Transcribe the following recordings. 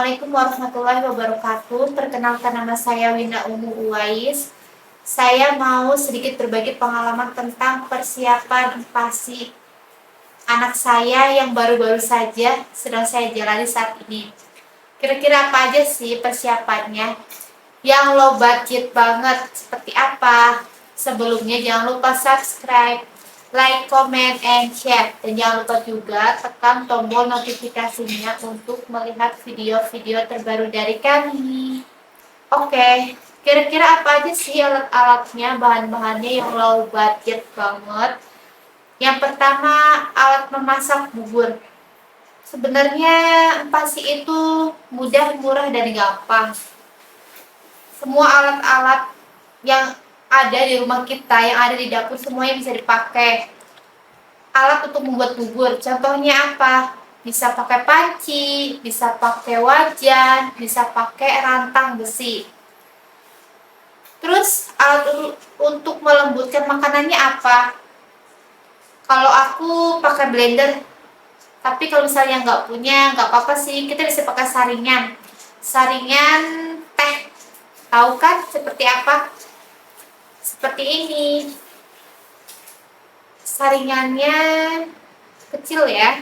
Assalamualaikum warahmatullahi wabarakatuh. Perkenalkan, nama saya Winda Umu Uwais. Saya mau sedikit berbagi pengalaman tentang persiapan PASI anak saya yang baru-baru saja sedang saya jalani saat ini. Kira-kira apa aja sih persiapannya? Yang low budget banget seperti apa? Sebelumnya jangan lupa subscribe, like, comment, and share. Dan jangan lupa juga tekan tombol notifikasinya untuk melihat video-video terbaru dari kami. Oke, kira-kira apa aja sih alat-alatnya, bahan-bahannya yang low budget banget? Yang pertama, alat memasak bubur. Sebenarnya pasti itu mudah, murah, dan gampang. Semua alat-alat yang ada di rumah kita, yang ada di dapur, semuanya bisa dipakai. Alat untuk membuat bubur, contohnya apa? Bisa pakai panci, bisa pakai wajan, bisa pakai rantang besi. Terus alat untuk melembutkan makanannya apa? Kalau aku pakai blender, tapi kalau misalnya nggak punya, nggak apa-apa sih, kita bisa pakai saringan. Saringan teh, tahu kan seperti apa? Seperti ini. Saringannya kecil ya.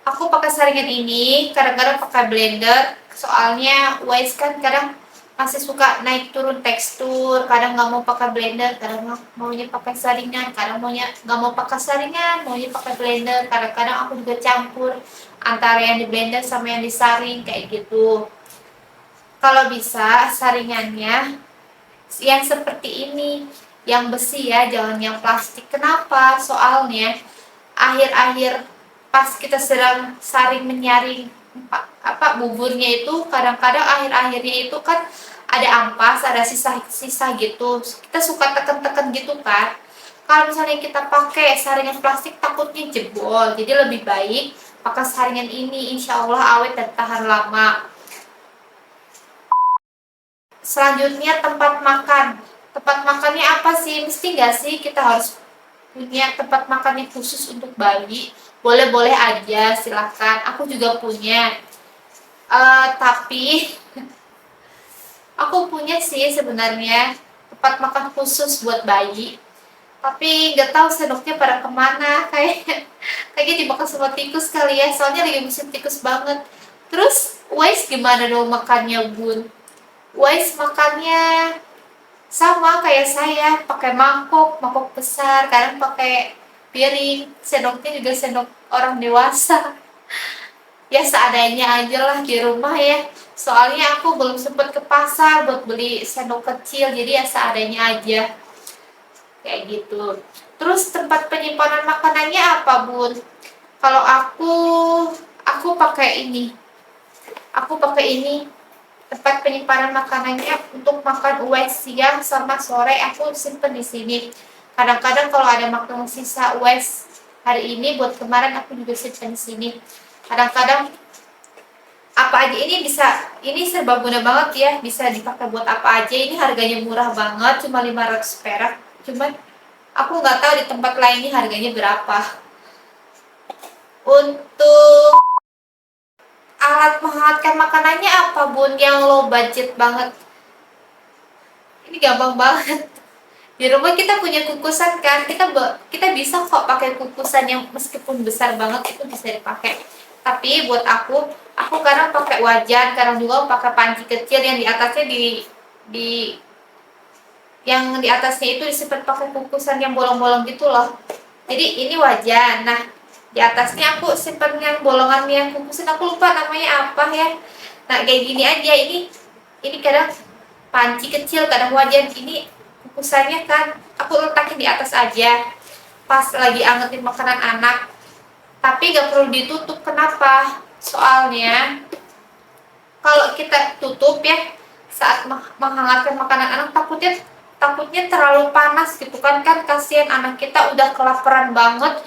Aku pakai saringan ini, kadang-kadang pakai blender, soalnya Wise kan kadang masih suka naik turun tekstur, kadang nggak mau pakai blender, kadang maunya pakai saringan, kadang maunya nggak mau pakai saringan, maunya pakai blender. Kadang-kadang aku juga campur antara yang di blender sama yang disaring kayak gitu. Kalau bisa saringannya yang seperti ini, yang besi ya, jangan yang plastik. Kenapa? Soalnya akhir-akhir pas kita sedang saring menyaring buburnya itu, kadang-kadang akhir-akhirnya itu kan ada ampas, ada sisa-sisa gitu, kita suka tekan-tekan gitu kan. Kalau misalnya kita pakai saringan plastik takutnya jebol, jadi lebih baik pakai saringan ini, insya Allah awet dan tahan lama. Selanjutnya tempat makan. Tempat makannya apa sih? Mesti nggak sih kita harus punya tempat makannya khusus untuk bayi? Boleh-boleh aja, silahkan. Aku juga punya. Tapi aku punya sih sebenarnya tempat makan khusus buat bayi. Tapi nggak tahu sendoknya pada kemana. Kayaknya dimakan sama tikus kali ya. Soalnya lagi musim tikus banget. Terus Wise gimana dong makannya, Bun? Wise makannya sama kayak saya, pakai mangkok besar, kadang pakai piring, sendoknya juga sendok orang dewasa. Ya seadanya aja lah di rumah ya. Soalnya aku belum sempat ke pasar buat beli sendok kecil, jadi ya seadanya aja. Kayak gitu. Terus tempat penyimpanan makanannya apa, Bun? Kalau aku pakai ini. Aku pakai ini. Tempat penyimpanan makanannya untuk makan siang sama sore aku simpen di sini. Kadang-kadang kalau ada makanan sisa hari ini buat kemarin aku juga simpen di sini. Kadang-kadang apa aja ini serba guna banget ya, bisa dipakai buat apa aja. Ini harganya murah banget, cuma 500 perak. Cuman aku nggak tahu di tempat lain ini harganya berapa. Untuk alat menghangatkan makanannya apa, Bun, yang low budget banget? Ini gampang banget. Di rumah kita punya kukusan kan, kita bisa kok pakai kukusan yang meskipun besar banget itu bisa dipakai. Tapi buat aku kadang pakai wajan, kadang juga pakai panci kecil yang di atasnya di yang di atasnya itu disimpan pakai kukusan yang bolong-bolong gitu loh. Jadi ini wajan. Nah, di atasnya aku simpan yang bolongan yang kukusan, aku lupa namanya apa ya. Nah, kayak gini aja. Ini kadang panci kecil, kadang wajan. Ini kukusannya kan aku letakin di atas aja pas lagi angetin makanan anak. Tapi gak perlu ditutup. Kenapa? Soalnya kalau kita tutup ya saat menghangatkan makanan anak, takutnya terlalu panas gitu kan kasihan anak kita udah kelaparan banget,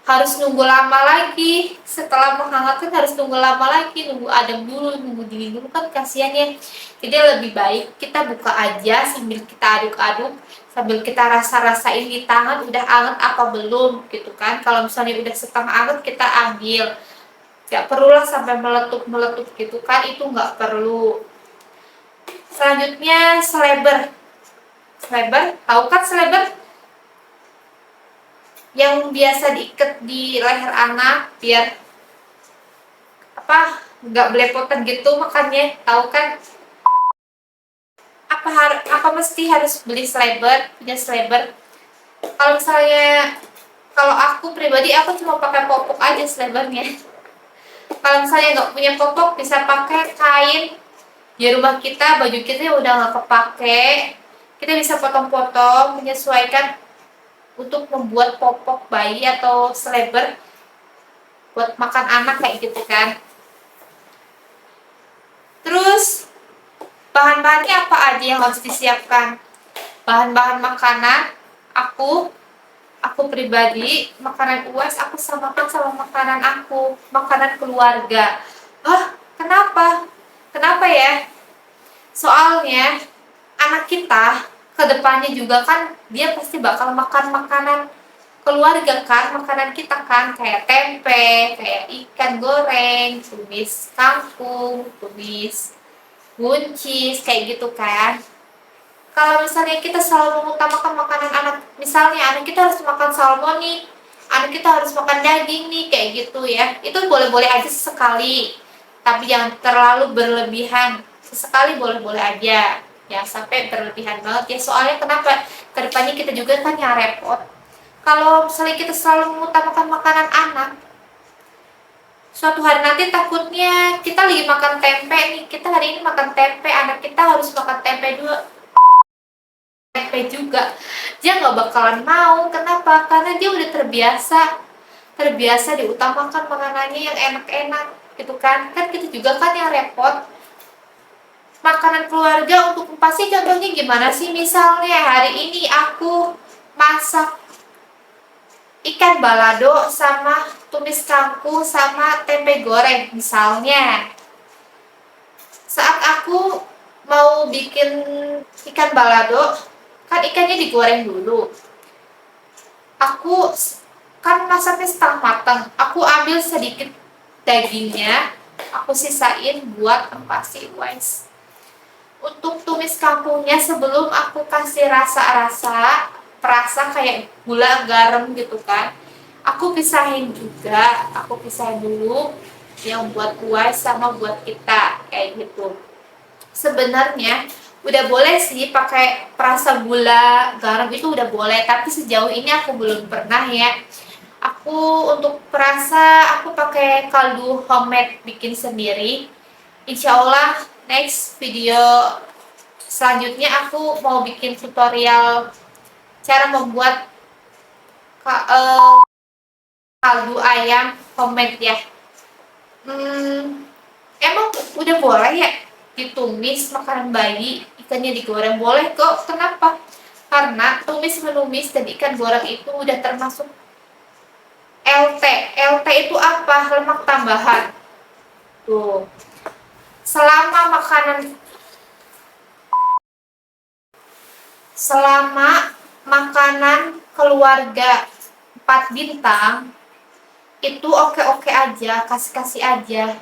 harus nunggu lama lagi. Setelah menghangatkan harus nunggu lama lagi, nunggu adem dulu, nunggu dingin dulu kan kasihan ya. Jadi lebih baik kita buka aja sambil kita aduk-aduk, sambil kita rasa-rasain di tangan udah anget apa belum gitu kan. Kalau misalnya udah setengah anget kita ambil, Gak perlulah sampai meletup gitu kan, itu nggak perlu. Selanjutnya seleber. Tahu kan seleber? Yang biasa diikat di leher anak biar nggak belepotan gitu makannya, tahu kan? Apa mesti harus beli punya seleber? Kalau misalnya, kalau aku pribadi aku cuma pakai popok aja selebernya. Kalau misalnya nggak punya popok, bisa pakai kain di rumah kita, baju kita udah nggak kepake, kita bisa potong-potong menyesuaikan untuk membuat popok bayi atau seleber buat makan anak kayak gitu kan. Terus bahan-bahannya apa aja yang harus disiapkan? Bahan-bahan makanan, aku pribadi makanan UAS aku samakan sama makanan keluarga. Kenapa ya? Soalnya anak kita kedepannya juga kan dia pasti bakal makan makanan keluarga kan, makanan kita kan, kayak tempe, kayak ikan goreng, tumis kangkung, tumis buncis, kayak gitu kan. Kalau misalnya kita selalu mengutamakan makanan anak, misalnya anak kita harus makan salmon nih, anak kita harus makan daging nih, kayak gitu ya, itu boleh-boleh aja sesekali, tapi jangan terlalu berlebihan. Sesekali boleh-boleh aja, ya sampai berlebihan banget ya. Soalnya kenapa? Kedepannya kita juga kan yang repot. Kalau misalnya kita selalu mengutamakan makanan anak, suatu hari nanti takutnya kita lagi makan tempe nih, kita hari ini makan tempe, anak kita harus makan tempe juga, dia nggak bakalan mau. Kenapa? Karena dia udah terbiasa diutamakan makanannya yang enak-enak gitu kan. Kan kita juga kan yang repot. Makanan keluarga untuk pasti contohnya gimana sih? Misalnya hari ini aku masak ikan balado sama tumis kangkung sama tempe goreng misalnya. Saat aku mau bikin ikan balado, kan ikannya digoreng dulu. Aku kan masaknya setengah matang, aku ambil sedikit dagingnya, aku sisain buat empasi guys. Untuk tumis kangkungnya, sebelum aku kasih perasa kayak gula, garam gitu kan, aku pisahin dulu yang buat kuas sama buat kita kayak gitu. Sebenarnya udah boleh sih pakai perasa gula, garam itu udah boleh, tapi sejauh ini aku belum pernah ya. Aku untuk perasa aku pakai kaldu homemade bikin sendiri. Insya Allah next video selanjutnya aku mau bikin tutorial cara membuat kaldu ayam homemade ya. Emang udah boleh ya ditumis makanan bayi, ikannya digoreng? Boleh kok. Kenapa? Karena tumis menumis dan ikan goreng itu udah termasuk LT. LT itu apa? Lemak tambahan. Tuh. Selama makanan keluarga 4 bintang itu oke-oke aja, kasih-kasih aja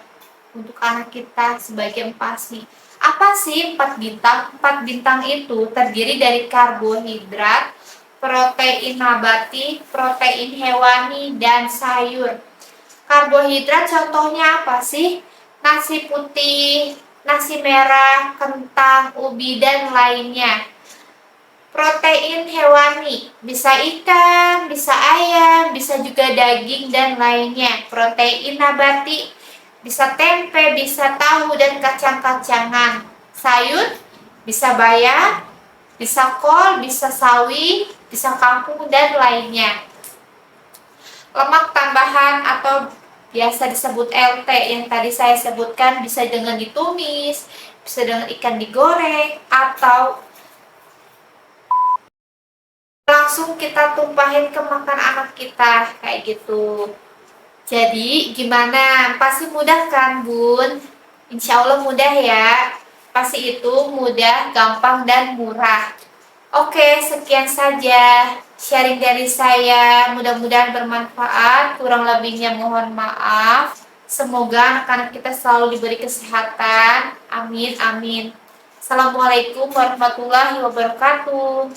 untuk anak kita sebagai empasi. Apa sih 4 bintang? 4 bintang itu terdiri dari karbohidrat, protein nabati, protein hewani, dan sayur. Karbohidrat contohnya apa sih? Nasi putih, nasi merah, kentang, ubi, dan lainnya. Protein hewani, bisa ikan, bisa ayam, bisa juga daging dan lainnya. Protein nabati, bisa tempe, bisa tahu, dan kacang-kacangan. Sayur, bisa bayam, bisa kol, bisa sawi, bisa kangkung, dan lainnya. Lemak tambahan atau biasa disebut LT yang tadi saya sebutkan bisa dengan ditumis, bisa dengan ikan digoreng, atau langsung kita tumpahin ke makan anak kita kayak gitu. Jadi gimana? Pasti mudah kan bun? Insya Allah mudah ya. Pasti itu mudah, gampang, dan murah. Oke, sekian saja sharing dari saya. Mudah-mudahan bermanfaat. Kurang lebihnya mohon maaf. Semoga anak-anak kita selalu diberi kesehatan. Amin, amin. Assalamualaikum warahmatullahi wabarakatuh.